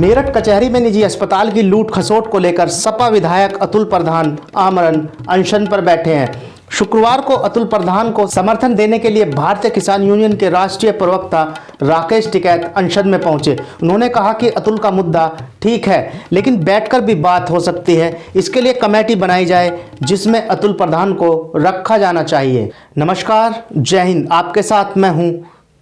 मेरठ कचहरी में निजी अस्पताल की लूट खसोट को लेकर सपा विधायक अतुल प्रधान आमरण अनशन पर बैठे हैं। शुक्रवार को अतुल प्रधान को समर्थन देने के लिए भारतीय किसान यूनियन के राष्ट्रीय प्रवक्ता राकेश टिकैत अनशन में पहुंचे। उन्होंने कहा कि अतुल का मुद्दा ठीक है, लेकिन बैठकर भी बात हो सकती है। इसके लिए कमेटी बनाई जाए जिसमें अतुल प्रधान को रखा जाना चाहिए। नमस्कार, जय हिंद। आपके साथ मैं हूं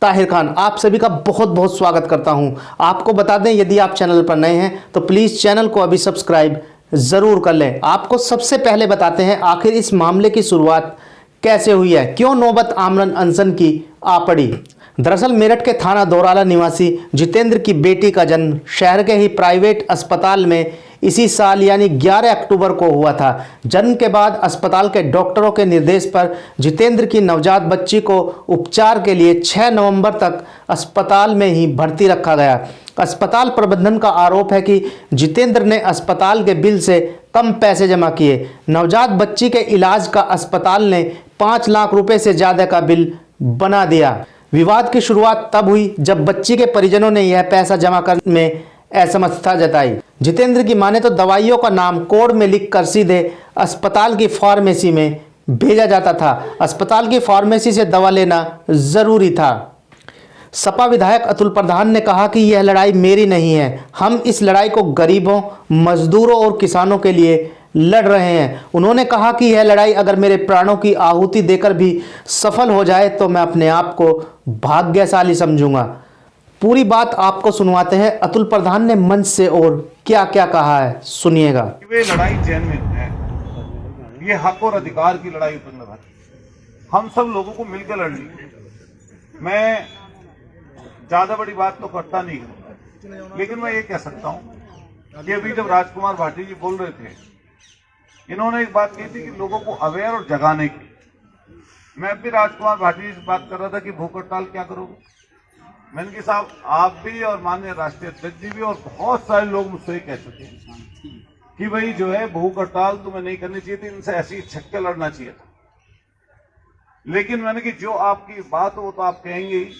ताहिर खान। आप सभी का बहुत बहुत स्वागत करता हूं। आपको बता दें, यदि आप चैनल पर नए हैं तो प्लीज़ चैनल को अभी सब्सक्राइब ज़रूर कर लें। आपको सबसे पहले बताते हैं आखिर इस मामले की शुरुआत कैसे हुई है, क्यों नौबत आमरण अनशन की आ पड़ी। दरअसल मेरठ के थाना दोराला निवासी जितेंद्र की बेटी का जन्म शहर के ही प्राइवेट अस्पताल में इसी साल यानी 11 अक्टूबर को हुआ था। जन्म के बाद अस्पताल के डॉक्टरों के निर्देश पर जितेंद्र की नवजात बच्ची को उपचार के लिए 6 नवंबर तक अस्पताल में ही भर्ती रखा गया। अस्पताल प्रबंधन का आरोप है कि जितेंद्र ने अस्पताल के बिल से कम पैसे जमा किए। नवजात बच्ची के इलाज का अस्पताल ने 5 लाख रुपए से ज़्यादा का बिल बना दिया। विवाद की शुरुआत तब हुई जब बच्ची के परिजनों ने यह पैसा जमा करने में असमर्थता जताई। जितेंद्र की माने तो दवाइयों का नाम कोड में लिखकर सीधे अस्पताल की फार्मेसी में भेजा जाता था। अस्पताल की फार्मेसी से दवा लेना जरूरी था। सपा विधायक अतुल प्रधान ने कहा कि यह लड़ाई मेरी नहीं है, हम इस लड़ाई को गरीबों, मजदूरों और किसानों के लिए लड़ रहे हैं। उन्होंने कहा कि यह लड़ाई अगर मेरे प्राणों की आहुति देकर भी सफल हो जाए तो मैं अपने आप को भाग्यशाली समझूंगा। पूरी बात आपको सुनवाते हैं। अतुल प्रधान ने मंच से और क्या क्या कहा है, सुनिएगा। ये लड़ाई जेन्युइन है, ये हक और अधिकार की लड़ाई उत्पन्न है। हम सब लोगों को मिलकर लड़नी है। मैं ज्यादा बड़ी बात तो करता नहीं हूं, लेकिन मैं ये कह सकता हूं कि अभी जब राजकुमार भाटी जी बोल रहे थे, इन्होंने एक बात कही थी कि लोगों को अवेयर और जगाने की। मैं भी राजकुमार भाटी जी से बात कर रहा था कि भूख हड़ताल क्या करोगे। मैंने कहा साहब, आप भी और माननीय राष्ट्रीय अध्यक्ष जी भी और बहुत सारे लोग मुझसे कह चुके हैं कि भाई जो है भूख हड़ताल तुम्हें नहीं करनी चाहिए थी, इनसे ऐसी छक्के लड़ना चाहिए था। लेकिन मैंने कि जो आपकी बात हो तो आप कहेंगे ही,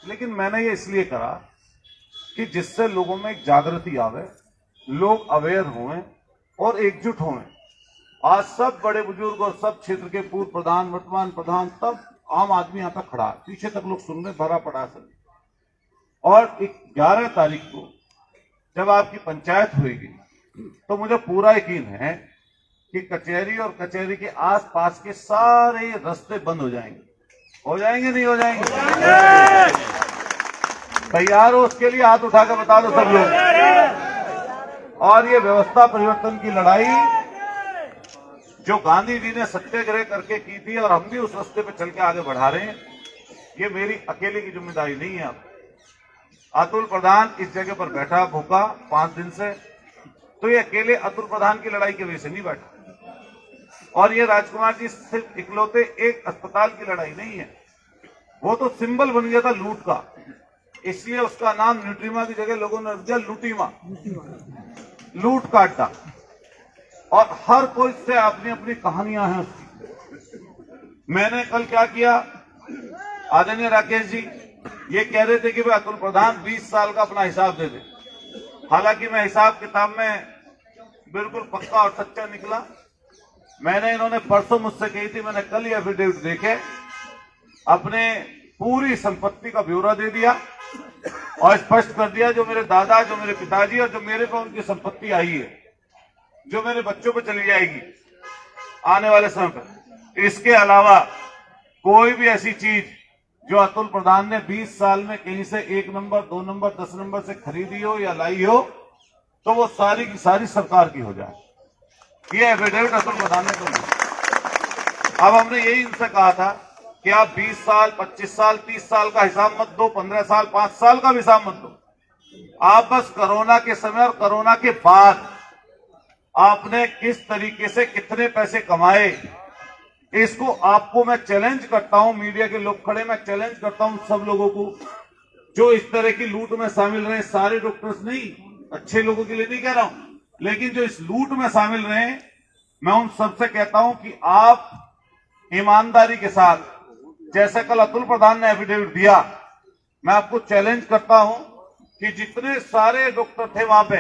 लेकिन मैंने ये इसलिए करा कि जिससे लोगों में एक जागृति आवे, लोग अवेयर हों और एकजुट हों। आज सब बड़े बुजुर्ग और सब क्षेत्र के पूर्व प्रधान, वर्तमान प्रधान, तब आम आदमी यहां तक खड़ा, पीछे तक लोग सुन रहे, भरा पड़ा सब। और 11 तारीख को जब आपकी पंचायत होगी तो मुझे पूरा यकीन है कि कचहरी और कचहरी के आसपास के सारे रास्ते बंद हो जाएंगे। हो जाएंगे, नहीं हो जाएंगे? तैयार हो उसके लिए? हाथ उठाकर बता दो सब लोग। और ये व्यवस्था परिवर्तन की लड़ाई जो गांधी जी ने सत्याग्रह करके की थी और हम भी उस रास्ते पे चल के आगे बढ़ा रहे हैं, ये मेरी अकेले की जिम्मेदारी नहीं है। अतुल प्रधान इस जगह पर बैठा भूखा 5 दिन से, तो ये अकेले अतुल प्रधान की लड़ाई की वजह से नहीं बैठा। और ये राजकुमार जी सिर्फ इकलौते एक अस्पताल की लड़ाई नहीं है, वो तो सिंबल बन गया था लूट का। इसलिए उसका नाम न्यूट्रीमा की जगह लोगों ने रख दिया लूटीमा, लूट का अड्डा। और हर कोई से अपनी अपनी कहानियां हैं उसकी। मैंने कल क्या किया, आदरणीय राकेश जी ये कह रहे थे कि भाई अतुल प्रधान 20 साल का अपना हिसाब दे दे। हालांकि मैं हिसाब किताब में बिल्कुल पक्का और सच्चा निकला। मैंने, इन्होंने परसों मुझसे कही थी, मैंने कल ही एफिडेविट देके अपने पूरी संपत्ति का ब्यौरा दे दिया और स्पष्ट कर दिया जो मेरे दादा, जो मेरे पिताजी और जो मेरे पर उनकी संपत्ति आई है, जो मेरे बच्चों पे चली जाएगी आने वाले समय पर। इसके अलावा कोई भी ऐसी चीज जो अतुल प्रधान ने 20 साल में कहीं से 1 नंबर, 2 नंबर, 10 नंबर से खरीदी हो या लाई हो, तो वो सारी की सारी सरकार की हो जाए। ये एफिडेविट अतुल प्रधान ने तो। अब हमने यही इनसे कहा था कि आप 20 साल, 25 साल, 30 साल का हिसाब मत दो, 15 साल, 5 साल का भी हिसाब मत दो। आप बस कोरोना के समय और कोरोना के बाद आपने किस तरीके से कितने पैसे कमाए, इसको आपको मैं चैलेंज करता हूं। मीडिया के लोग खड़े, मैं चैलेंज करता हूं सब लोगों को जो इस तरह की लूट में शामिल रहे। सारे डॉक्टर्स नहीं, अच्छे लोगों के लिए नहीं कह रहा हूं, लेकिन जो इस लूट में शामिल रहे, मैं उन सबसे कहता हूं कि आप ईमानदारी के साथ, जैसे कल अतुल प्रधान ने एफिडेविट दिया, मैं आपको चैलेंज करता हूं कि जितने सारे डॉक्टर थे वहां पे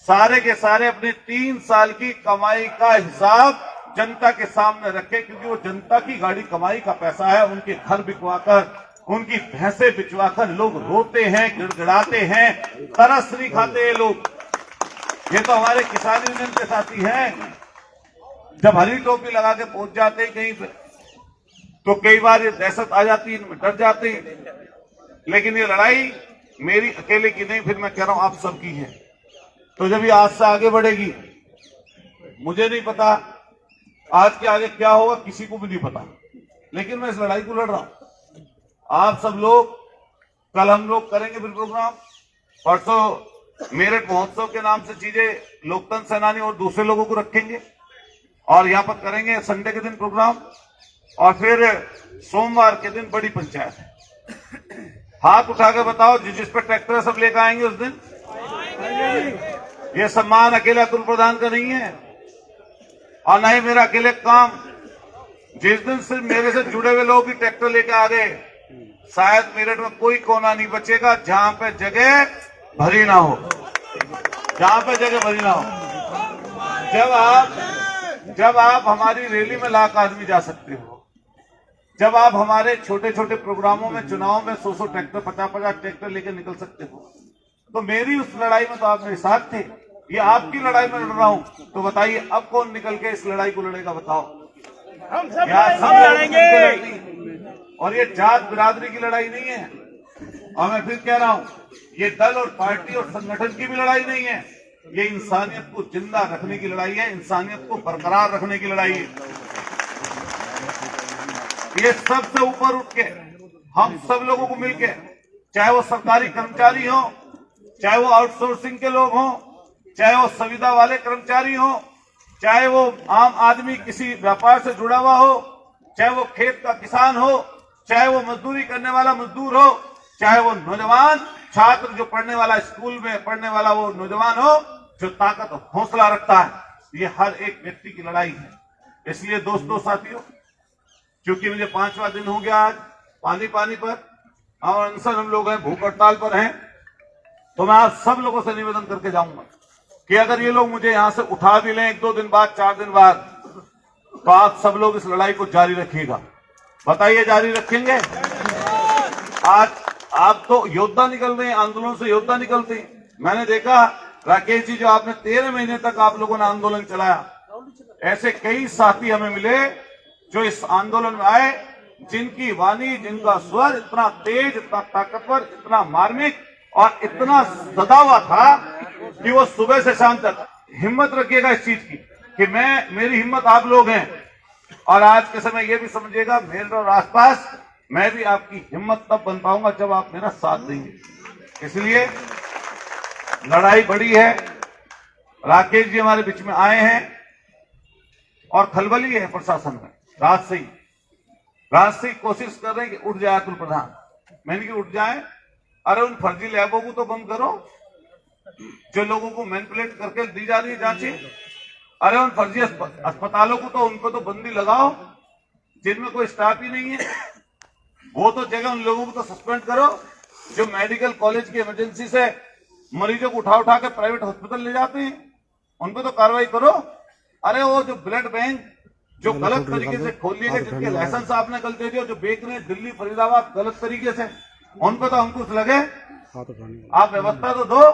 सारे के सारे अपने 3 साल की कमाई का हिसाब जनता के सामने रखे, क्योंकि वो जनता की गाड़ी कमाई का पैसा है। उनके घर बिकवाकर, उनकी भैंसे बिचवाकर लोग रोते हैं, गिड़गिड़ाते हैं, तरस नहीं खाते ये लोग। ये तो हमारे किसान यूनियन के साथी हैं। जब हरी टोपी लगा के पहुंच जाते हैं कहीं पे तो कई बार ये दहशत आ जाती है, इनमें डर जाते हैं। लेकिन ये लड़ाई मेरी अकेले की नहीं, फिर मैं कह रहा हूं आप सबकी है। तो जब ये आज से आगे बढ़ेगी, मुझे नहीं पता आज के आगे क्या होगा, किसी को भी नहीं पता, लेकिन मैं इस लड़ाई को लड़ रहा हूं। आप सब लोग, कल हम लोग करेंगे फिर प्रोग्राम, परसों मेरठ महोत्सव के नाम से चीजें लोकतंत्र सेनानी और दूसरे लोगों को रखेंगे और यहां पर करेंगे संडे के दिन प्रोग्राम, और फिर सोमवार के दिन बड़ी पंचायत है। हाथ उठा के बताओ जिस पर ट्रैक्टर सब लेकर आएंगे उस दिन। ये सम्मान अकेले अतुल प्रधान का नहीं है और न ही मेरा अकेले काम। जिस दिन सिर्फ मेरे से जुड़े हुए लोग भी ट्रैक्टर लेकर आ गए, शायद मेरठ में कोई कोना नहीं बचेगा जहां पे जगह भरी ना हो, जहां पे जगह भरी ना हो। जब आप हमारी रैली में लाख आदमी जा सकते हो, जब आप हमारे छोटे छोटे प्रोग्रामों में, चुनाव में 100 ट्रैक्टर, 50 ट्रैक्टर लेकर निकल सकते हो, तो मेरी उस लड़ाई में तो आप मेरे साथ थे। ये आपकी लड़ाई में लड़ रहा हूं, तो बताइए अब कौन निकल के इस लड़ाई को लड़ेगा? बताओ। हम सब लड़ेंगे। और ये जात बिरादरी की लड़ाई नहीं है, और मैं फिर कह रहा हूं, ये दल और पार्टी और संगठन की भी लड़ाई नहीं है। ये इंसानियत को जिंदा रखने की लड़ाई है, इंसानियत को बरकरार रखने की लड़ाई है। ये सबसे ऊपर उठ के हम सब लोगों को मिलके, चाहे वो सरकारी कर्मचारी हो, चाहे वो आउटसोर्सिंग के लोग हो, चाहे वो संविदा वाले कर्मचारी हो, चाहे वो आम आदमी किसी व्यापार से जुड़ा हुआ हो, चाहे वो खेत का किसान हो, चाहे वो मजदूरी करने वाला मजदूर हो, चाहे वो नौजवान छात्र जो पढ़ने वाला, स्कूल में पढ़ने वाला वो नौजवान हो जो ताकत और हौसला रखता है, ये हर एक व्यक्ति की लड़ाई है। इसलिए दोस्तों, साथियों, क्योंकि मुझे 5वां दिन हो गया आज पानी पर और अनशन हम लोग हैं, भूख हड़ताल पर हैं, तो मैं आज सब लोगों से निवेदन करके जाऊंगा कि अगर ये लोग मुझे यहां से उठा भी लें 1-2 दिन बाद, 4 दिन बाद, तो आप सब लोग इस लड़ाई को जारी रखिएगा। बताइए, जारी रखेंगे? आज आप तो योद्धा निकल रहे हैं, आंदोलन से योद्धा निकलते हैं। मैंने देखा राकेश जी, जो आपने 13 महीने तक आप लोगों ने आंदोलन चलाया, ऐसे कई साथी हमें मिले जो इस आंदोलन में आए, जिनकी वाणी, जिनका स्वर इतना तेज, इतना ताकतवर, इतना मार्मिक और इतना सदा हुआ था कि वो सुबह से शाम तक। हिम्मत रखिएगा इस चीज की कि मेरी हिम्मत आप लोग हैं, और आज के समय ये भी समझिएगा, मेरे और आसपास मैं भी आपकी हिम्मत तब बन पाऊंगा जब आप मेरा साथ देंगे। इसलिए लड़ाई बड़ी है। राकेश जी हमारे बीच में आए हैं और खलबली है प्रशासन में, रात से ही कोशिश कर रहे हैं कि उठ जाए अतुल प्रधान। मैंने कि उठ जाए, अरे उन फर्जी लैबों को तो बंद करो जो लोगों को मैनिपुलेट करके दी जा रही है जांचें। अरे उन फर्जी अस्पतालों को तो, उनको तो बंदी लगाओ जिनमें कोई स्टाफ ही नहीं है। वो तो जगह उन लोगों को तो सस्पेंड करो जो मेडिकल कॉलेज की इमरजेंसी से मरीजों को उठा के प्राइवेट हॉस्पिटल ले जाते हैं, उन पर तो कार्रवाई करो। अरे वो जो ब्लड बैंक जो गलत तरीके से खोल लिए गए, जिनके लाइसेंस आपने कल दे दिया, जो बेच रहे हैं दिल्ली फरीदाबाद गलत तरीके से, उन पर तो अंकुश लगे। आप व्यवस्था तो दो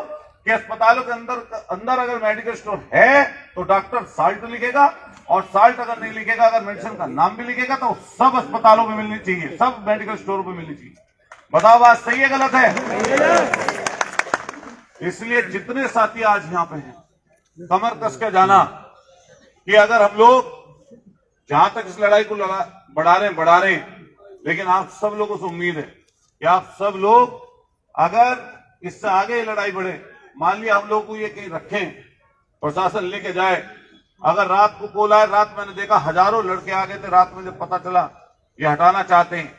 कि अस्पतालों के अंदर अगर मेडिकल स्टोर है तो डॉक्टर साल्ट लिखेगा, और साल्ट अगर नहीं लिखेगा, अगर मेडिसिन का नाम भी लिखेगा, तो सब अस्पतालों में मिलनी चाहिए, सब मेडिकल स्टोरों पे मिलनी चाहिए। बताओ बात सही है गलत है? इसलिए जितने साथी आज यहां पे हैं, कमर कस के जाना कि अगर हम लोग जहां तक इस लड़ाई को बढ़ा रहे हैं, लेकिन आप सब लोगों से उम्मीद है कि आप सब लोग अगर इससे आगे लड़ाई बढ़े, मान लिया हम लोग को ये कहीं रखें, प्रशासन लेके जाए, अगर रात को कॉल आए, रात मैंने देखा हजारों लड़के आ गए थे, रात में जब पता चला ये हटाना चाहते हैं,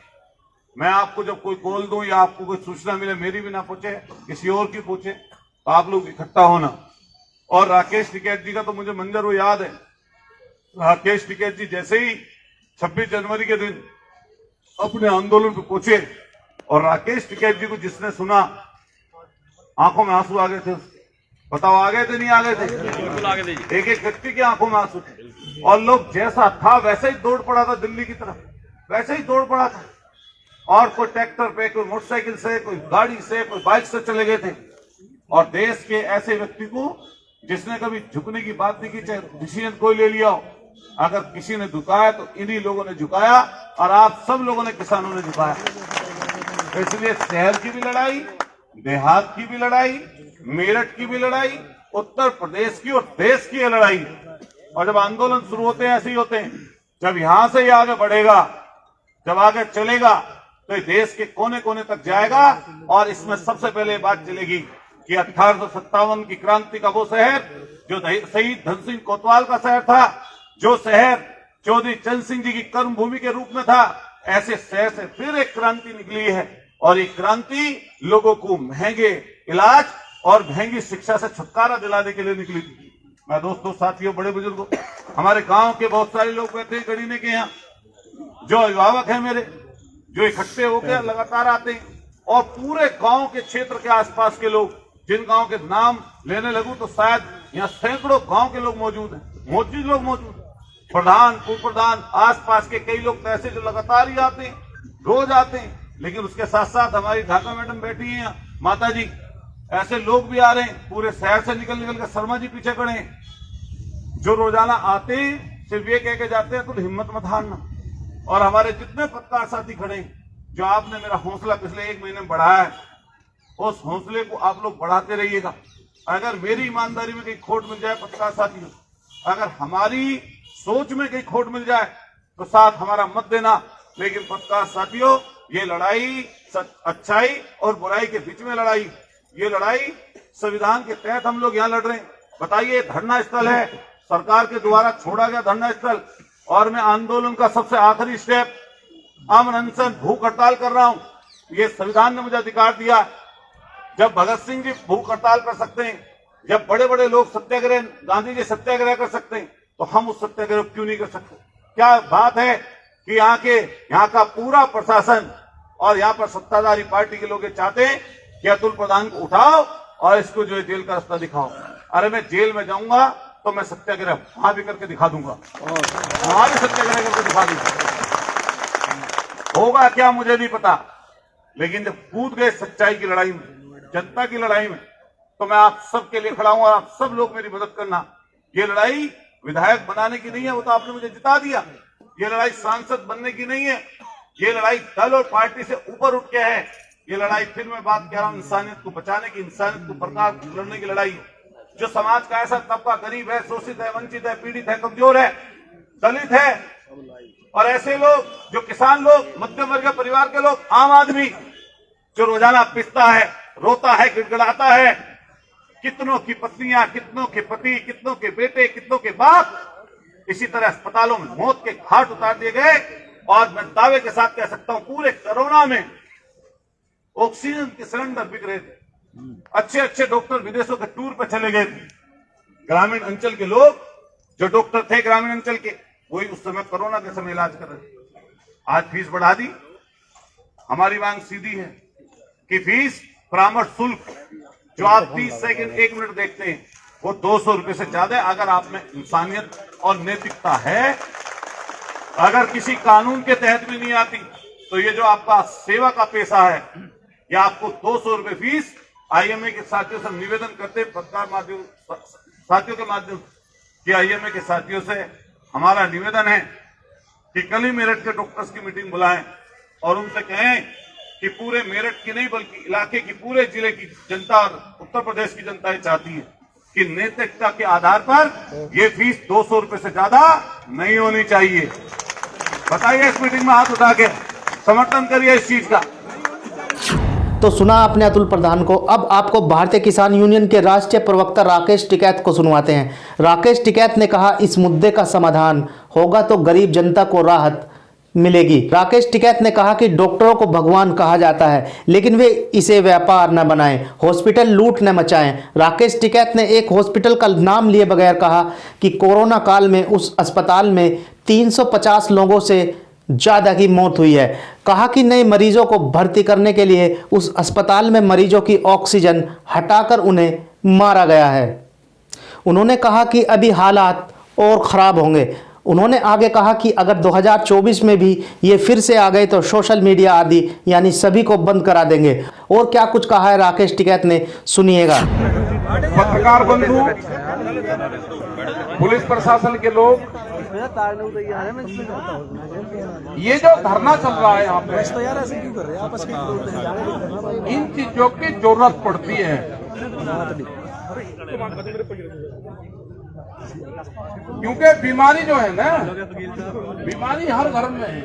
मैं आपको जब कोई कॉल दूं या आपको कोई सूचना मिले, मेरी भी ना पूछे, किसी और की पूछे, तो आप लोग इकट्ठा होना। और राकेश टिकैत जी का तो मुझे मंजर वो याद है। राकेश टिकैत जी जैसे ही 26 जनवरी के दिन अपने आंदोलन पे पहुंचे, और राकेश टिकैत जी को जिसने सुना, आंखों में आंसू आ गए थे उसके। बताओ आ गए थे नहीं आ गए थे? बिल्कुल आगे दीजिए। एक एक व्यक्ति की आंखों में आंसू थे और लोग जैसा था वैसे ही दौड़ पड़ा था दिल्ली की तरफ, वैसे ही दौड़ पड़ा था। और कोई ट्रैक्टर पे, कोई मोटरसाइकिल से, कोई गाड़ी से, कोई बाइक से चले गए थे। और देश के ऐसे व्यक्ति को जिसने कभी झुकने की बात नहीं की, चाहे डिसीजन कोई ले लिया हो, अगर किसी ने झुकाया तो इन्हीं लोगों ने झुकाया और आप सब लोगों ने, किसानों ने झुकाया। तो इसलिए शहर की भी लड़ाई, देहात की भी लड़ाई, मेरठ की भी लड़ाई, उत्तर प्रदेश की और देश की लड़ाई। और जब आंदोलन शुरू होते हैं ऐसे ही होते हैं। जब यहां से ये आगे बढ़ेगा, जब आगे चलेगा तो ये देश के कोने कोने तक जाएगा। और इसमें सबसे पहले बात चलेगी कि 1857 की क्रांति का वो शहर जो शहीद धन सिंह कोतवाल का शहर था, जो शहर चौधरी चंद सिंह जी की कर्म भूमि के रूप में था, ऐसे शहर से फिर एक क्रांति निकली है। और ये क्रांति लोगों को महंगे इलाज और महंगी शिक्षा से छुटकारा दिलाने के लिए निकली थी। मैं दोस्तों, साथियों, बड़े बुजुर्गों, हमारे गांव के बहुत सारे लोग बैठे हैं गढ़ीने के यहाँ, जो अभिभावक हैं मेरे, जो इकट्ठे होकर लगातार आते हैं। और पूरे गांव के क्षेत्र के आसपास के लोग, जिन गांव के नाम लेने लगूं तो शायद यहाँ सैकड़ों गांव के लोग मौजूद हैं, मोची लोग मौजूद हैं, प्रधान, उप प्रधान, आसपास के कई लोग तो ऐसे जो लगातार ही आते हैं, रोज आते हैं। लेकिन उसके साथ साथ हमारी ढाका मैडम बैठी है, माता जी, ऐसे लोग भी आ रहे हैं पूरे शहर से निकल निकल कर। शर्मा जी पीछे खड़े हैं, जो रोजाना आते हैं, सिर्फ ये कह के जाते हैं तो हिम्मत मत हारना। और हमारे जितने पत्रकार साथी खड़े हैं, जो आपने मेरा हौसला पिछले 1 महीने में बढ़ाया है, उस हौसले को आप लोग बढ़ाते रहिएगा। अगर मेरी ईमानदारी में कहीं खोट मिल जाए पत्रकार साथियों, अगर हमारी सोच में कहीं खोट मिल जाए तो साथ हमारा मत देना। लेकिन पत्रकार साथियों, ये लड़ाई अच्छाई और बुराई के बीच में लड़ाई, ये लड़ाई संविधान के तहत हम लोग यहाँ लड़ रहे हैं। बताइए, धरना स्थल है, सरकार के द्वारा छोड़ा गया धरना स्थल, और मैं आंदोलन का सबसे आखिरी स्टेप अमन अनशन, भूख हड़ताल कर रहा हूं। ये संविधान ने मुझे अधिकार दिया। जब भगत सिंह जी भूख हड़ताल कर सकते हैं, जब बड़े बड़े लोग सत्याग्रह, गांधी जी सत्याग्रह कर सकते हैं, तो हम उस सत्याग्रह क्यों नहीं कर सकते? क्या बात है कि यहाँ का पूरा प्रशासन और यहाँ पर सत्ताधारी पार्टी के लोग ये चाहते हैं कि अतुल प्रधान को उठाओ और इसको जो है जेल का रास्ता दिखाओ। अरे मैं जेल में जाऊंगा तो मैं सत्याग्रह वहां भी करके दिखा दूंगा, वहां भी सत्याग्रह करके दिखा दूंगा। होगा क्या मुझे नहीं पता, लेकिन जब कूद गए सच्चाई की लड़ाई में, जनता की लड़ाई में, तो मैं आप सबके लिए खड़ा हूं और आप सब लोग मेरी मदद करना। ये लड़ाई विधायक बनाने की नहीं है, वो तो आपने मुझे जिता दिया। ये लड़ाई सांसद बनने की नहीं है, ये लड़ाई दल और पार्टी से ऊपर उठ के है। ये लड़ाई, फिर मैं बात कह रहा हूं, इंसानियत को बचाने की, इंसानियत को बरकरार लड़ने की लड़ाई है। जो समाज का ऐसा तबका गरीब है, शोषित है, वंचित है, पीड़ित है, कमजोर है, दलित है, और ऐसे लोग जो किसान लोग, मध्यम वर्ग परिवार के लोग, आम आदमी जो रोजाना पिसता है, रोता है, गिड़गिड़ाता है, कितनों की पत्नियां, कितनों के पति, कितनों के बेटे, कितनों के बाप इसी तरह अस्पतालों में मौत के घाट उतार दिए गए। और मैं दावे के साथ कह सकता हूं, पूरे कोरोना में ऑक्सीजन के सिलेंडर बिक रहे थे, अच्छे अच्छे डॉक्टर विदेशों के टूर पर चले गए थे। ग्रामीण अंचल के लोग जो डॉक्टर थे ग्रामीण अंचल के, वही उस समय कोरोना के समय इलाज कर रहे थे। आज फीस बढ़ा दी। हमारी मांग सीधी है कि फीस परामर्श शुल्क जो आप 30 सेकंड 1 मिनट देखते हैं, वो 200 रुपए से ज्यादा है। अगर आप में इंसानियत और नैतिकता है, अगर किसी कानून के तहत भी नहीं आती, तो ये जो आपका सेवा का पेशा है, या आपको 200 रुपए फीस। आईएमए के साथियों से निवेदन करते, पत्रकार माध्यम साथियों के माध्यम कि आईएमए के साथियों से हमारा निवेदन है कि कल ही मेरठ के डॉक्टर्स की मीटिंग बुलाएं और उनसे कहें कि पूरे मेरठ की नहीं बल्कि इलाके की, पूरे जिले की जनता और उत्तर प्रदेश की जनता ये चाहती है कि नैतिकता के आधार पर ये फीस 200 रुपए से ज्यादा नहीं होनी चाहिए। बताइए, इस मीटिंग में हाथ उठा के समर्थन करिए इस चीज का। तो सुना आपने अतुल प्रधान को। अब आपको भारतीय किसान यूनियन के राष्ट्रीय प्रवक्ता राकेश टिकैत को सुनवाते हैं। राकेश टिकैत ने कहा, इस मुद्दे का समाधान होगा तो गरीब जनता को राहत मिलेगी। राकेश टिकैत ने कहा कि डॉक्टरों को भगवान कहा जाता है, लेकिन वे इसे व्यापार न बनाएं, हॉस्पिटल लूट न मचाएं। राकेश टिकैत ने एक हॉस्पिटल का नाम लिए बगैर कहा कि कोरोना काल में उस अस्पताल में 350 लोगों से ज़्यादा की मौत हुई है। कहा कि नए मरीजों को भर्ती करने के लिए उस अस्पताल में मरीजों की ऑक्सीजन हटाकर उन्हें मारा गया है। उन्होंने कहा कि अभी हालात और ख़राब होंगे। उन्होंने आगे कहा कि अगर 2024 में भी ये फिर से आ गए तो सोशल मीडिया आदि यानी सभी को बंद करा देंगे। और क्या कुछ कहा है राकेश टिकैत ने, सुनिएगा। पत्रकार बंधु, पुलिस प्रशासन के लोग, ये जो धरना चल रहा है यहाँ पे, इन चीजों की जरूरत पड़ती है। क्योंकि बीमारी जो है ना, बीमारी हर घर में है।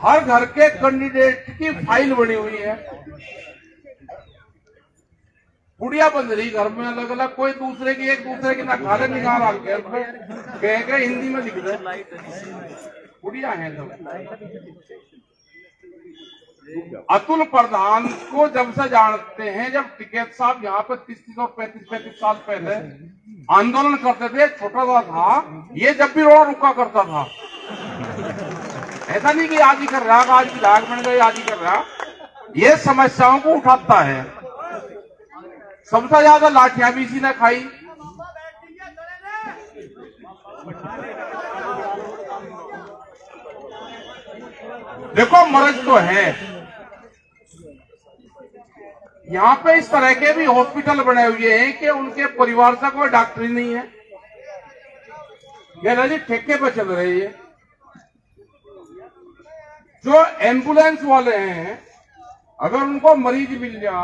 हर घर के कैंडिडेट की फाइल बनी हुई है, पुड़िया बंद रही घर में अलग अलग, कोई दूसरे की, एक दूसरे की ना खाले निकाल कह के हिंदी में लिख दे, पुड़िया है सब। अतुल प्रधान को जब से जानते हैं, जब टिकैत साहब यहाँ पे 30 और 35 साल पहले आंदोलन करते थे, छोटा सा था ये, जब भी रोड़ा रुका करता था। ऐसा नहीं कि आज ही कर रहा, आज विधायक बन गए आज ही कर रहा, ये समस्याओं को उठाता है। सबसे ज्यादा लाठियां भी इसी ने खाई। देखो मर्ज तो है यहाँ पे, इस तरह के भी हॉस्पिटल बने हुए हैं कि उनके परिवार से कोई डॉक्टर ही नहीं है, ये जी ठेके पे चल रही है। जो एम्बुलेंस वाले हैं, अगर उनको मरीज मिल जा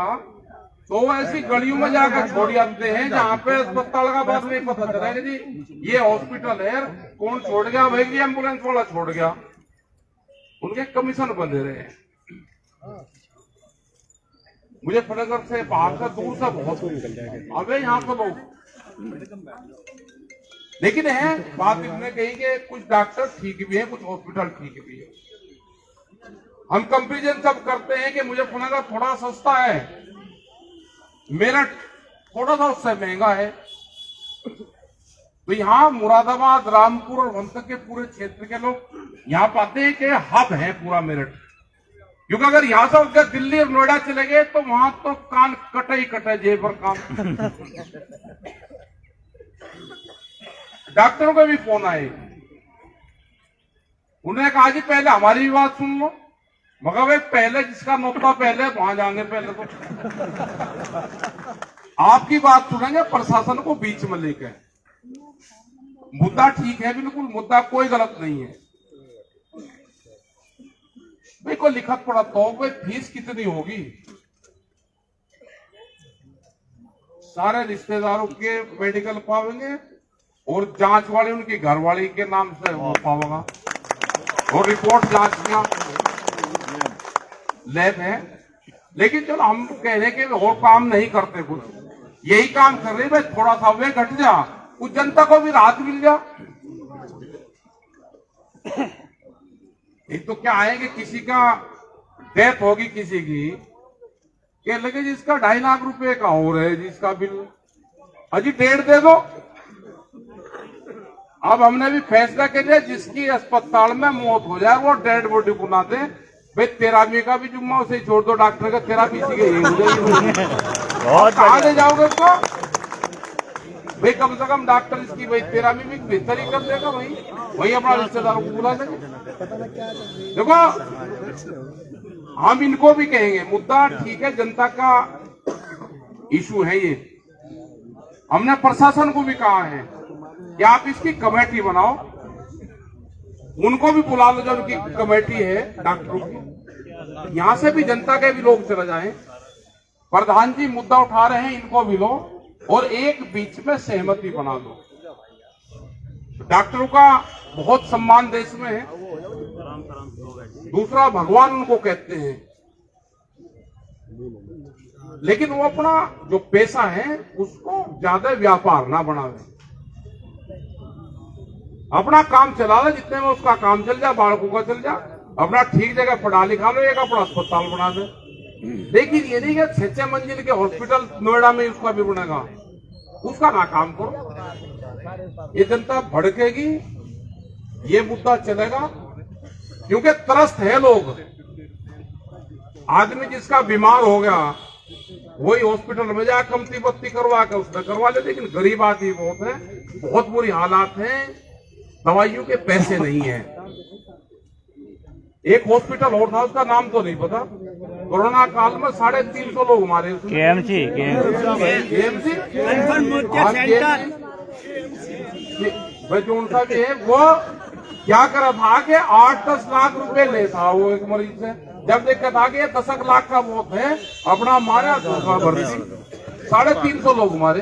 तो वो ऐसी गलियों में जाकर छोड़ जाते हैं जहाँ पे अस्पताल का बात नहीं पता चला कि जी ये हॉस्पिटल है, कौन छोड़ गया भाई, ये एम्बुलेंस वाला छोड़ गया। उनके कमीशन बंधे रहे। मुझे फतेहगढ़ से बाहर से दूर से बहुत अबे यहाँ पे लोग, लेकिन है बात इन्होंने कही कि कुछ डॉक्टर ठीक भी है, कुछ हॉस्पिटल ठीक भी है। हम कंपेरिजन सब करते हैं कि मुझे फतेहगढ़ थोड़ा सस्ता है, मेरठ थोड़ा सा उससे महंगा है। तो यहाँ मुरादाबाद, रामपुर और वंतक के पूरे क्षेत्र के लोग यहाँ पाते हैं कि हब है पूरा मेरठ। क्योंकि अगर यहाँ से उनके दिल्ली और नोएडा चले गए तो वहां तो कान कटे ही कटे, जेब पर काम। डॉक्टरों के भी फोन आए, उन्होंने कहा जी पहले हमारी भी बात सुन लो। मगर भाई पहले जिसका नुक्ता पहले वहां जाएंगे, पहले तो आपकी बात सुनेंगे प्रशासन को बीच में लेकर। मुद्दा ठीक है, बिल्कुल मुद्दा कोई गलत नहीं है। भाई को लिखत पड़ा तो भाई फीस कितनी होगी, सारे रिश्तेदारों के मेडिकल पावेंगे और जांच वाले उनकी घरवाली के नाम से वो पावेगा, और रिपोर्ट जांच किया लैब है। लेकिन चलो हम कह रहे कि और काम नहीं करते, कुछ यही काम कर रहे भाई, थोड़ा सा वे घट जा, उस जनता को भी राहत मिल जा। एक तो क्या है कि किसी का डेथ होगी किसी की, कह लगे जिसका 2.5 लाख रुपए का हो रहा है जिसका बिल, अजी 1.5 दे दो। अब हमने भी फैसला कर लिया जिसकी अस्पताल में मौत हो जाए वो डेड बॉडी बुला दे भाई, तेरावी का भी जुम्मा उसे छोड़ दो, डॉक्टर का तेरावी कहाँ ले जाओगे उसको भाई? कम से कम डॉक्टर इसकी भाई तेरावी भी बेहतर ही कर देगा भाई, वही अपना रिश्तेदारों को बुला देंगे। देखो हम इनको भी कहेंगे मुद्दा ठीक है, जनता का इशू है ये। हमने प्रशासन को भी कहा है कि आप इसकी कमेटी बनाओ, उनको भी बुला लो जो उनकी कमेटी है डॉक्टरों की, यहां से भी जनता के भी लोग चले जाएं। प्रधान जी मुद्दा उठा रहे हैं, इनको भी लो और एक बीच में सहमति बना दो। डॉक्टरों का बहुत सम्मान देश में है, दूसरा भगवान उनको कहते हैं, लेकिन वो अपना जो पेशा है उसको ज्यादा व्यापार ना बनावे, अपना काम चला ले, जितने में उसका काम चल जा, बालकों का चल जा, अपना ठीक जगह पढ़ा लिखा लो, एक अपना अस्पताल बना दे। लेकिन ये नहीं कि 6 मंजिल के हॉस्पिटल नोएडा में उसका भी बनेगा, उसका ना काम करो। ये जनता भड़केगी ये मुद्दा चलेगा, क्योंकि त्रस्त है लोग। आदमी जिसका बीमार हो गया वही हॉस्पिटल में जा कमती बत्ती करवा के उसने करवा ले, लेकिन गरीब आदमी बहुत है, बहुत बुरी हालात है, दवाइयों के पैसे नहीं है। एक हॉस्पिटल और था, उसका नाम तो नहीं पता, कोरोना काल में 350 लोग हमारे केएमसी भाई जो उनका भी है, वो क्या करा था कि 8-10 लाख रुपए ले था वो एक मरीज से। जब देखा था कि 10 लाख का बहुत है, अपना मारा भर दी। 350 लोग हमारे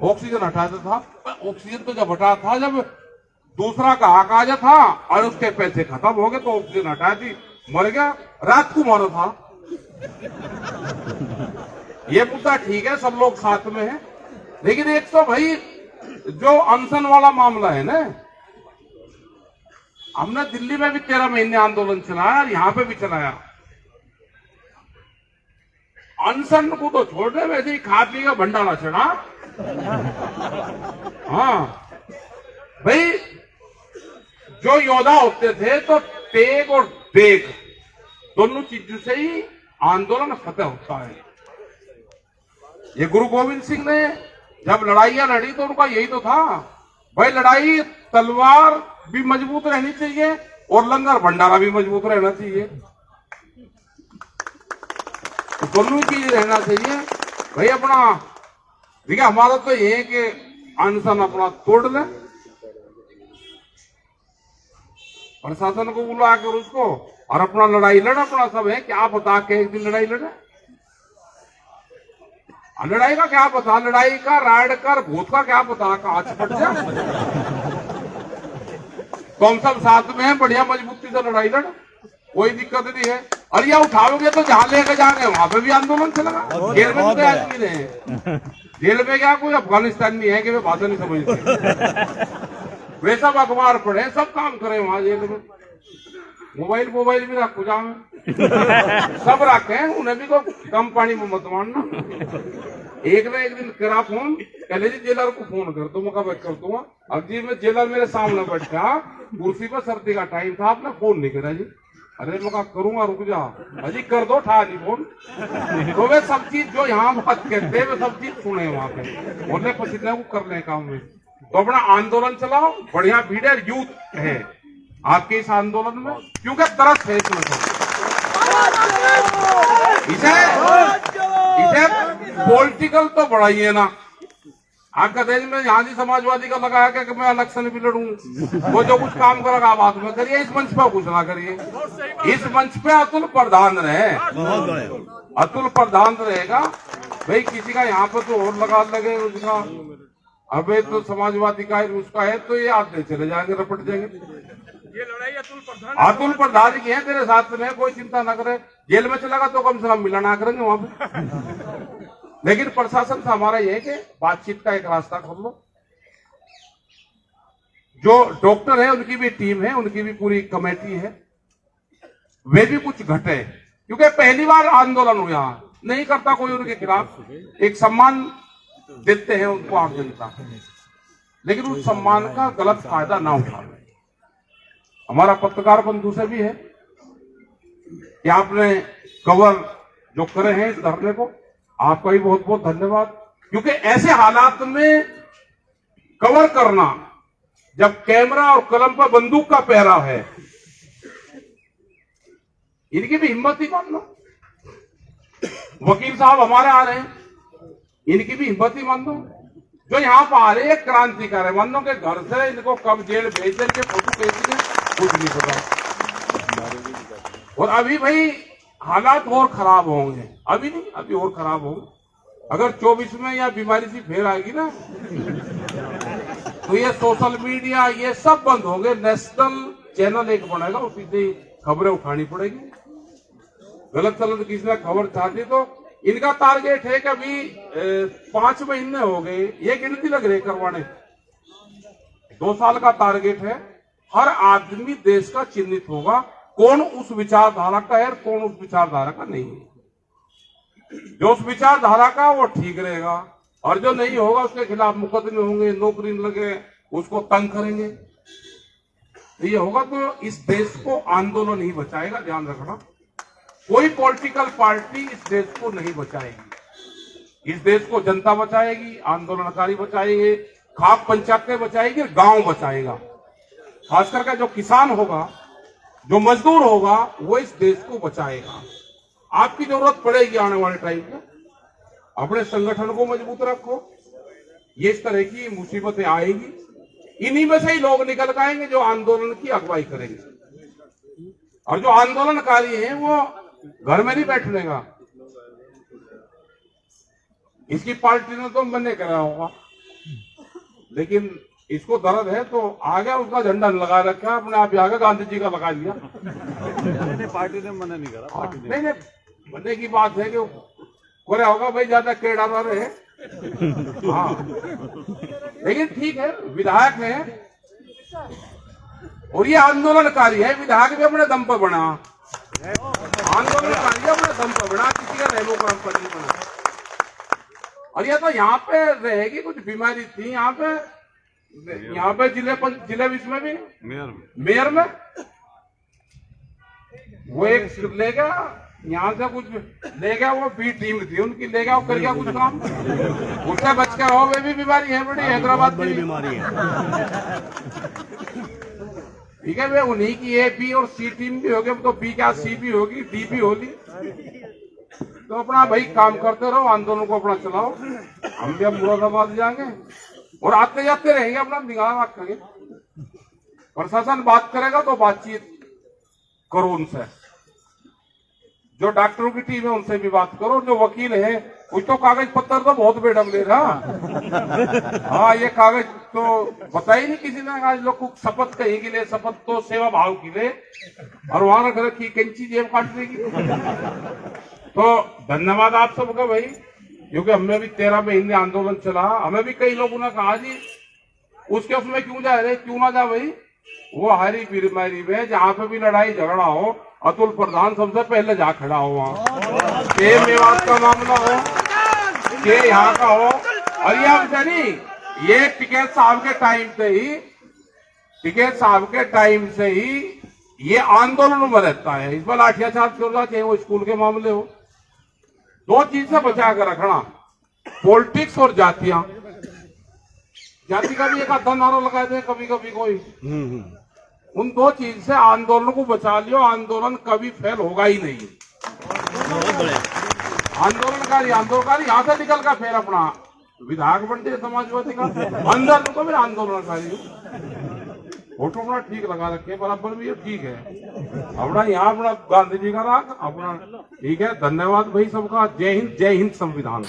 ऑक्सीजन हटाता था। ऑक्सीजन तो जब हटा था, जब दूसरा का आकाजा था और उसके पैसे खत्म हो गए तो ऑक्सीजन हटा दी, मर गया। रात को मरा था। ये मुद्दा ठीक है, सब लोग साथ में हैं, लेकिन एक तो भाई जो अनशन वाला मामला है ना, हमने दिल्ली में भी 13 महीने आंदोलन चलाया और यहां पे भी चलाया। अनशन को तो छोड़ दे, वैसे ही खा पी का भंडारा चढ़ा। हाँ भाई, जो योद्धा होते थे तो टेक और डेग दोनों चीजों से ही आंदोलन फतेह होता है। ये गुरु गोविंद सिंह ने जब लड़ाइयां लड़ी तो उनका यही तो था भाई, लड़ाई तलवार भी मजबूत रहनी चाहिए और लंगर भंडारा भी मजबूत रहना चाहिए, तो दोनों ही चीज रहना चाहिए भाई। अपना देखिए, हमारा तो ये है कि अनशन अपना तोड़ ले, प्रशासन को बुला कर उसको, और अपना लड़ाई लड़, अपना सब है। क्या पता के एक दिन लड़ाई लड़े, लड़ाई का क्या पता, लड़ाई का राइड कर भूत का क्या पता, का आज पट जा। तो हम सब साथ में हैं, बढ़िया मजबूती से लड़ाई लड़, कोई दिक्कत नहीं है। और यह उठाओगे तो जहां लेके जाएंगे वहां पे भी आंदोलन चलेगा। जेल में तो आदमी रहे, जेल में क्या कोई अफगानिस्तान में है कि वे भाषा नहीं समझते। वे सब अखबार पढ़े, सब काम करे वहां जेल में। मोबाइल भी रखो जाओ, सब रखे, उन्हें भी को कम पानी में मत मारना। एक ना एक दिन करा फोन, पहले जी जेलर को फोन कर दो, मैं कर दूंगा। अब जी मैं जेलर मेरे सामने बैठा कुर्सी पर, सर्दी का टाइम था, आपने फोन नहीं करा जी। अरे मैं करूंगा, रुक जा अजी, कर दो, ठा नहीं फोन। तो वे सब चीज जो यहाँ बात कहते हैं वे सब चीज सुने वहां पे, बोले पसीने को कर ले काम में। तो अपना आंदोलन चलाओ, बढ़िया भीड़ है, यूथ है आपके इस आंदोलन में, क्योंकि तरस है इसमें। इसे पॉलिटिकल तो बढ़ाइए ना। आपका देश में यहाँ जी समाजवादी का लगाया कि मैं इलेक्शन भी लड़ूं, वो जो कुछ काम करेगा बात में करिए, इस मंच पर कुछ ना करिए। इस मंच पे अतुल प्रधान रहे, अतुल प्रधान रहेगा भाई। किसी का यहाँ पर तो और लगे उसका, अबे तो समाजवादी का है, उसका है, तो ये आते चले जाएंगे, रपट जाएंगे। ये लड़ाई अतुल प्रधान की है, तेरे साथ में कोई चिंता ना करे। जेल में चलेगा तो कम से कम मिला ना करेंगे वहां पे। लेकिन प्रशासन से हमारा यह है कि बातचीत का एक रास्ता खोल लो। जो डॉक्टर है उनकी भी टीम है, उनकी भी पूरी कमेटी है, वे भी कुछ घटे, क्योंकि पहली बार आंदोलन हुआ, नहीं करता कोई उनके खिलाफ, एक सम्मान देते हैं उनको आम जनता, लेकिन उस सम्मान का गलत फायदा ना उठाए। हमारा पत्रकार बंधु से भी है कि आपने कवर जो करे हैं इस धरने को, आपका भी बहुत बहुत धन्यवाद। क्योंकि ऐसे हालात में कवर करना, जब कैमरा और कलम पर बंदूक का पहरा है, इनकी भी हिम्मत ही मान लो। वकील साहब हमारे आ रहे हैं, इनकी भी हिम्मत ही मान लो। जो यहाँ पर आ रहे हैं क्रांतिकारी, मान लो के घर से इनको कब जेल भेज देंगे, फोटो भेज देंगे, कुछ नहीं पता। और अभी भाई हालात और खराब होंगे, अभी नहीं, अभी और खराब होंगे। अगर 24 में या बीमारी सी फेर आएगी ना, तो ये सोशल मीडिया ये सब बंद होंगे। नेशनल चैनल एक बनेगा, उसी से खबरें उठानी पड़ेगी। गलत सलत किसी ने खबर चाहती तो इनका टारगेट है कि अभी 5 महीने हो गए, ये गिनती लग रही करवाने, 2 साल का टारगेट है। हर आदमी देश का चिन्हित होगा, कौन उस विचारधारा का है, कौन उस विचारधारा का नहीं है। जो उस विचारधारा का वो ठीक रहेगा, और जो नहीं होगा उसके खिलाफ मुकदमे होंगे, नौकरी न लगे, उसको तंग करेंगे, तो ये होगा तो इस देश को आंदोलन ही बचाएगा। ध्यान रखना, कोई पॉलिटिकल पार्टी इस देश को नहीं बचाएगी। इस देश को जनता बचाएगी, आंदोलनकारी बचाएंगे, खाप पंचायतें बचाएगी, गांव बचाएगा। खास करके जो किसान होगा, जो मजदूर होगा, वो इस देश को बचाएगा। आपकी जरूरत पड़ेगी आने वाले टाइम में, अपने संगठन को मजबूत रखो। ये इस तरह की मुसीबतें आएगी, इन्हीं में से ही लोग निकल के आएंगे जो आंदोलन की अगुवाई करेंगे। और जो आंदोलनकारी हैं वो घर में नहीं बैठने का, इसकी पार्टी ने तो मना करा होगा, लेकिन इसको दर्द है तो आगे उसका झंडा लगा रखा है, अपने आप ही आगे गांधी जी का लगा लिया। पार्टी ने मना नहीं करा, पार्टी ने नहीं, मरने की बात है कि कोरा होगा भाई, ज्यादा केड़ा ना रहे। हाँ, लेकिन ठीक है, विधायक है और ये आंदोलनकारी है। विधायक भी अपने दम पर बना, आंदोलनकारी अपने दम पर बना, किसी का रेमो क्रम पर नहीं बना। और ये तो यहाँ पे रहेगी, कुछ बीमारी थी यहाँ पे जिले बीच में भी मेयर में वो एक ले गया, यहाँ से कुछ ले गया, वो बी टीम थी उनकी, ले गया, वो कर गया कुछ काम, उससे बच कर हो। वे भी बीमारी है बड़ी, हैदराबाद बड़ी बीमारी है। ठीक है, वे उन्हीं की ए, बी और सी टीम भी होगी, तो बी क्या सी भी होगी, डी भी होगी। तो अपना भाई काम करते रहो, आंदोलन को अपना चलाओ। हम भी अब मुरादाबाद जाएंगे और आते जाते रहेंगे, अपना निगाह रखेंगे। प्रशासन बात करेगा तो बातचीत करो उनसे, जो डॉक्टरों की टीम है उनसे भी बात करो, जो वकील है कुछ तो कागज पत्तर तो बहुत बेडम ले रहा। हाँ, ये कागज तो बता ही नहीं किसी ने। आज लोग को शपथ कहीं की ले, शपथ तो सेवा भाव की ले, और वहां रख रखी कैंची जेब काटने की। तो धन्यवाद आप सबका भाई, क्योंकि हमें भी 13 महीने आंदोलन चला, हमें भी कई लोगों ने कहा जी उसके उसमें क्यों जा रहे, क्यों ना जा भाई। वो हरी बीमारी में जहाँ पे भी लड़ाई झगड़ा हो, अतुल प्रधान सबसे पहले जा खड़ा हो, वहाँ के मेवात का मामला हो, के यहाँ का हो। और ये अब नहीं, ये टिकैत साहब के टाइम से ही ये आंदोलन में रहता है। इस पर लाठियां चार्ज करना चाहिए, वो स्कूल के मामले हो। दो चीज से बचा कर रखना, पॉलिटिक्स और जातियां। जाति का भी एक आधा नारा लगा दे कभी कभी कोई, उन दो चीज से आंदोलन को बचा लियो, आंदोलन कभी फेल होगा ही नहीं। आंदोलनकारी यहाँ से निकल कर फिर अपना विधायक बनते समाजवादी का, अंदर तो फिर आंदोलनकारी फोटो अपना ठीक लगा रखे, बराबर भी ये ठीक है। अपना यहाँ अपना गांधी जी का राग अपना ठीक है। धन्यवाद भाई सबका। जय हिंद, जय हिंद संविधान।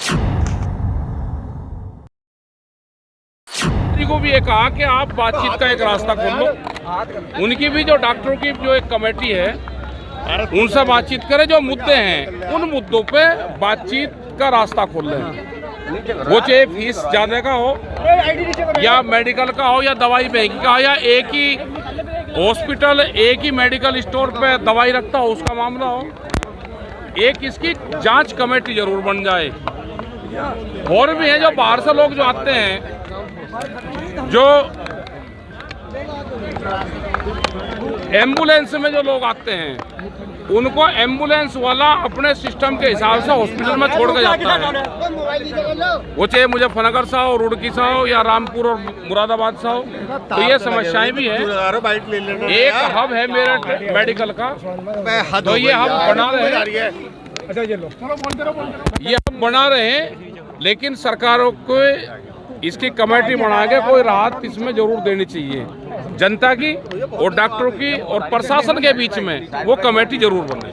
को भी ये कहा कि आप बातचीत का एक रास्ता खोल लो। उनकी भी जो डॉक्टरों की जो एक कमेटी है उनसे बातचीत करें, जो मुद्दे हैं उन मुद्दों पे बातचीत का रास्ता खोल लें। वो चाहे फीस ज्यादा का हो या मेडिकल का हो या दवाई महंगी का हो, या एक ही हॉस्पिटल एक ही मेडिकल स्टोर पे दवाई रखता हो उसका मामला हो, एक इसकी जांच कमेटी जरूर बन जाए। और भी है जो बाहर से लोग जो आते हैं, जो एम्बुलेंस में जो लोग आते हैं, उनको एम्बुलेंस वाला अपने सिस्टम के हिसाब से हॉस्पिटल में छोड़ के जाता है। वो चाहे मुजफ्फरनगर से हो, रुड़की से हो या रामपुर और मुरादाबाद से हो। तो ये समस्याएं भी है। एक हब है मेरठ मेडिकल का, तो ये हब बना रहे हैं, ये हब बना रहे हैं, लेकिन सरकारों को इसकी कमेटी बना के कोई राहत इसमें जरूर देनी चाहिए। जनता की और डॉक्टरों की और प्रशासन के बीच में वो कमेटी जरूर बने।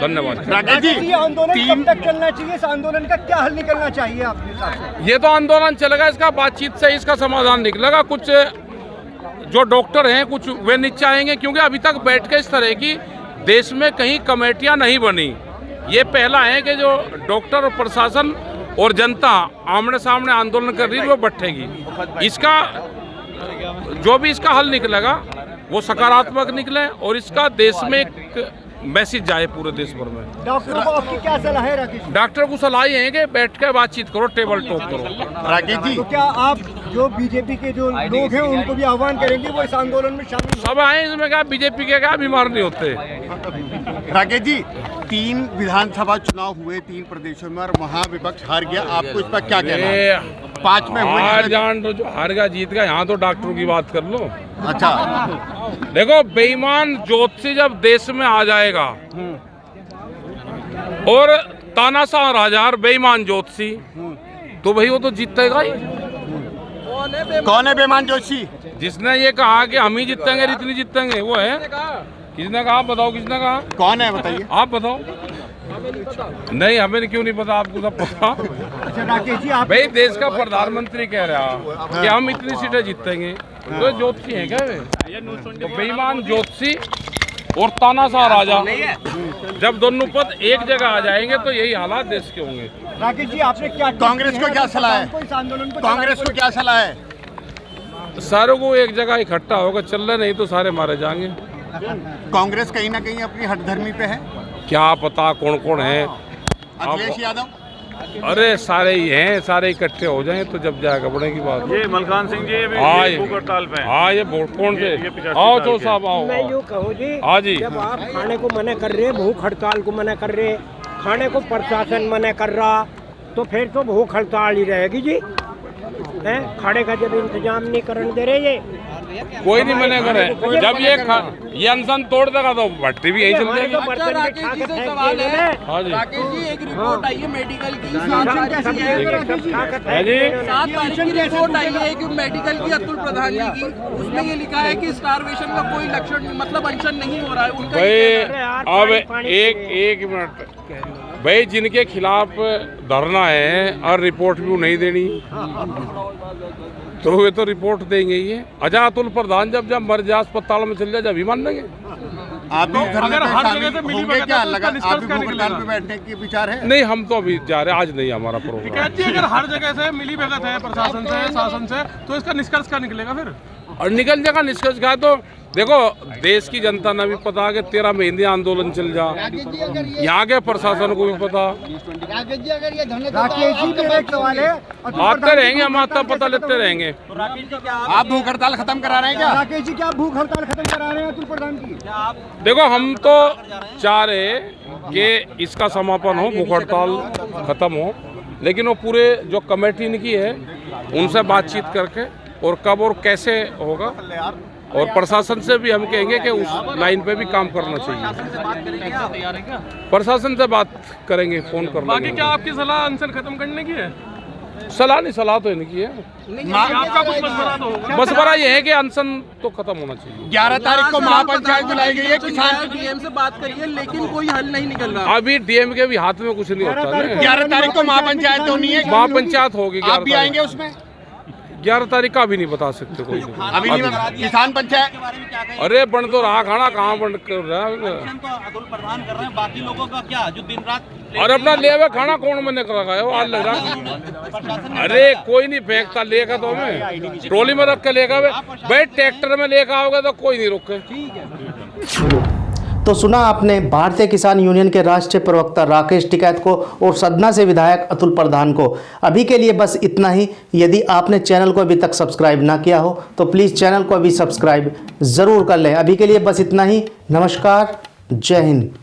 धन्यवाद। आंदोलन कब तक चलना चाहिए? इस आंदोलन का क्या हल निकलना चाहिए आपके हिसाब से? ये तो आंदोलन चलेगा, इसका बातचीत से इसका समाधान निकलेगा। कुछ जो डॉक्टर हैं कुछ वे नहीं चाहेंगे, क्योंकि अभी तक बैठ के इस तरह की देश में कहीं कमेटियां नहीं बनी। ये पहला है कि जो डॉक्टर और प्रशासन और जनता आमने सामने आंदोलन कर रही है, वो बैठेगी। इसका जो भी इसका हल निकलेगा वो सकारात्मक निकले और इसका देश में एक मैसेज जाए पूरे देश भर में। डॉक्टरों को आपकी क्या सलाह है राकेश? डॉक्टर को सलाह है कि बैठ कर बातचीत करो, टेबल टॉक करो। राकेश जी, तो क्या आप जो बीजेपी के जो लोग हैं उनको भी आह्वान करेंगे वो इस आंदोलन में शामिल सब आए इसमें, क्या बीजेपी के क्या बीमार नहीं होते। राकेश जी, 3 विधानसभा चुनाव हुए 3 प्रदेशों में और वहाँ विपक्ष हार गया, आपको इस पर क्या कहना है? 5 में हुए हार जान तो जो हार गया जीत गया, यहाँ तो डॉक्टरों की बात कर लो। अच्छा, देखो बेईमान ज्योतिषी जब देश में आ जाएगा और तानाशाह राजा और बेईमान ज्योतिषी, तो भाई वो तो जीतेगा ही। कौन है बेईमान जोशी? जिसने ये कहा कि हम ही जीतेंगे, इतनी जीतेंगे, वो है। किसने कहा? बताओ किसने कहा? कौन है बताइए। आप बताओ। नहीं, हमें क्यों नहीं पता, आपको सब पता। अच्छा राकेश जी, आप भाई देश का प्रधानमंत्री कह रहा कि हम इतनी सीटें जीतेंगे, तो ज्योतिषी है क्या वे? तो बेईमान ज्योतिषी और तानाशाह राजा जब दोनों पद एक जगह आ जाएंगे तो यही हालात देश के होंगे। राकेश जी, आपने क्या कांग्रेस को क्या सलाह है? इस आंदोलन को कांग्रेस को क्या सलाह है? सारों को एक जगह इकट्ठा होगा, चल रहे नहीं तो सारे मारे जाएंगे। कांग्रेस कहीं ना कहीं अपनी हठधर्मी पे है। क्या पता कौन कौन है। अखिलेश यादव? अरे सारे ही हैं, सारे इकट्ठे हो जाएं तो जब जाएगा बड़े की बात। ये मलकान सिंह जी भी भूख हड़ताल पे हैं। हाँ, ये वोट कौन से? आओ तो साहब आओ। मैं यूँ कहूँ जी, हाँ जी। जब आप खाने को मना कर रहे, भूख हड़ताल को मना कर रहे, खाने को प्रशासन मना कर रहा, तो फिर तो भूख हड़ताल ही रहेगी जी। हैं, खाने का जब इंतजाम नहीं करने दे रहे ये, कोई नहीं मना करे। जब ये अनशन तोड़ देगा तो भट्टी भी यही चल जाएगी। तो बर्तन में खा के फेंक दिए इन्होंने। हाँ जी। राकेश जी, एक रिपोर्ट आई है मेडिकल की, 7 है जी। तारीख की रिपोर्ट आई है कि मेडिकल की अतुल प्रधान जी की, उसमें ये लिखा है कि स्टारवेशन का कोई लक्षण, मतलब अनशन नहीं हो रहा है उनका। भाई अब एक मिनट भाई, जिनके खिलाफ धरना है और रिपोर्ट भी नहीं देनी, तो वे तो रिपोर्ट देंगे ही है। अच्छा, अतुल प्रधान जब मर जाए, अस्पताल में चल जाए, जब ही मान लेंगे। आप भी धरने पे शामिल होंगे क्या? लगा आप भी भूख हड़ताल पे बैठने की विचार है? नहीं, हम तो अभी जा रहे हैं, आज नहीं हमारा प्रोग्राम। अगर हर जगह से मिली भगत है प्रशासन से, शासन से, तो इसका निष्कर्ष क्या निकलेगा फिर? और निकल जाएगा निष्कर्ष का। तो देखो, देश की जनता ने भी पता कि 13 महीने आंदोलन चल जा, यहाँ के प्रशासन को भी पता। राकेश जी, मेरा एक सवाल है, आते रहेंगे, हम आता पता लेते रहेंगे। आप भूख हड़ताल खत्म करा रहे हैं क्या? राकेश जी, क्या आप भूख हड़ताल खत्म करा रहे हैं अतुल प्रधान की? देखो, हम तो चाह रहे कि इसका समापन हो, भूख हड़ताल खत्म हो, लेकिन वो पूरे जो कमेटी इनकी है उनसे बातचीत करके और कब और कैसे होगा, और प्रशासन से भी हम कहेंगे कि उस लाइन पे भी काम करना चाहिए। प्रशासन से बात करेंगे, फोन कर बाकी क्या आपकी सलाह अनशन खत्म करने की है? सलाह नहीं, सलाह तो इनकी है। आपका कुछ मशवरा तो होगा। मशवरा ये है कि अनशन तो खत्म होना चाहिए। 11 तारीख को महापंचायत बुलाई गई है। किसान डीएम से बात करिए, लेकिन कोई हल नहीं निकल रहा। अभी डीएम के भी हाथ में कुछ नहीं होता है। 11 तारीख को महापंचायत होनी है। महापंचायत होगी। आप भी आएंगे उसमें? 11 तारीख का अभी नहीं बता सकते कोई नहीं। अभी नहीं। किसान पंचायत? अरे बन तो रहा, खाना कहाँ बंद कर रहा है? अतुल प्रधान कर रहे हैं, बाकी लोगों का क्या, जो दिन रात और अपना ले हुआ खाना कौन मैंने रखा है? वो आज लग रहा। अरे कोई नहीं फेंकता, लेगा तो हमें ट्रॉली में रख के लेगा। भाई ट्रैक्टर में लेकर आओगे तो कोई नहीं रोके। तो सुना आपने भारतीय किसान यूनियन के राष्ट्रीय प्रवक्ता राकेश टिकैत को और सतना से विधायक अतुल प्रधान को। अभी के लिए बस इतना ही। यदि आपने चैनल को अभी तक सब्सक्राइब ना किया हो तो प्लीज़ चैनल को अभी सब्सक्राइब ज़रूर कर लें। अभी के लिए बस इतना ही। नमस्कार, जय हिंद।